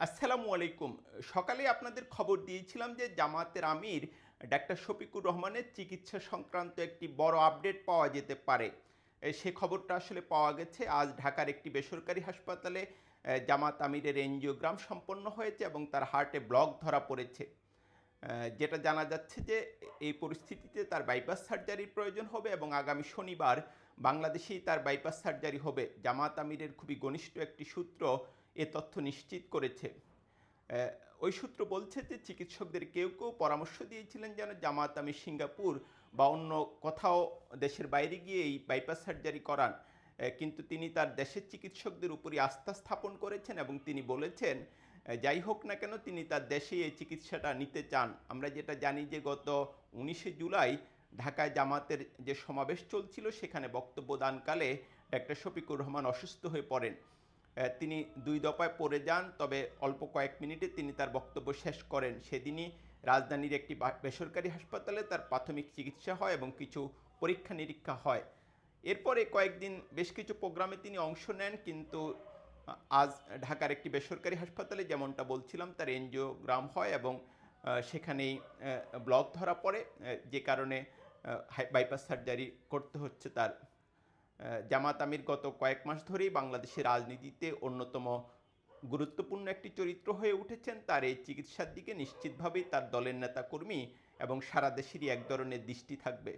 আসসালামু আলাইকুম। সকালে আপনাদের খবর দিয়েছিলাম যে জামায়াতের আমির ডাক্তার শফিকুর রহমানের চিকিৎসা সংক্রান্ত একটি বড় আপডেট পাওয়া যেতে পারে। সে খবরটা আসলে পাওয়া গেছে। আজ ঢাকার একটি বেসরকারি হাসপাতালে জামায়াত আমিরের এনজিওগ্রাম সম্পন্ন হয়েছে এবং তার হার্টে ব্লক ধরা পড়েছে। যেটা জানা যাচ্ছে যে এই পরিস্থিতিতে তার বাইপাস সার্জারির প্রয়োজন হবে এবং আগামী শনিবার বাংলাদেশেই তার বাইপাস সার্জারি হবে। জামায়াত আমিরের খুবই ঘনিষ্ঠ একটি সূত্র এ তথ্য নিশ্চিত করেছে। অ্যা ওই সূত্র বলছে যে চিকিৎসকদের কেউ পরামর্শ দিয়েছিলেন যেন জামায়াত আমির সিঙ্গাপুর বা অন্য কোথাও দেশের বাইরে গিয়ে এই বাইপাস সার্জারি করান। কিন্তু তিনি তার দেশের চিকিৎসকদের উপরই আস্থা স্থাপন করেছেন এবং তিনি বলেছেন যাই হোক না কেন তিনি তার দেশেই এই চিকিৎসাটা নিতে চান। আমরা যেটা জানি যে গত ১৯শে জুলাই ঢাকায় জামায়াতের যে সমাবেশ চলছিল সেখানে বক্তব্য দানকালে ডাক্তার শফিকুর রহমান অসুস্থ হয়ে পড়েন। তিনি ২ দফায় পড়ে যান, তবে অল্প কয়েক মিনিটে তিনি তার বক্তব্য শেষ করেন। সেদিনই রাজধানীর একটি বেসরকারি হাসপাতালে তার প্রাথমিক চিকিৎসা হয় এবং কিছু পরীক্ষা-নিরীক্ষা হয়। এরপরে কয়েকদিন বেশ কিছু প্রোগ্রামে তিনি অংশ নেন, কিন্তু আজ ঢাকার একটি বেসরকারি হাসপাতালে যেমনটা বলছিলাম তার এনজিওগ্রাম হয় এবং সেখানেই ব্লক ধরা পড়ে, যে কারণে বাইপাস সার্জারি করতে হচ্ছে তার। জামাত আমির গত কয়েক মাস ধরেই বাংলাদেশের রাজনীতিতে অন্যতম গুরুত্বপূর্ণ একটি চরিত্র হয়ে উঠেছেন। তার এই চিকিৎসার দিকে নিশ্চিতভাবেই তার দলের নেতাকর্মী এবং সারা দেশেরই এক ধরনের দৃষ্টি থাকবে।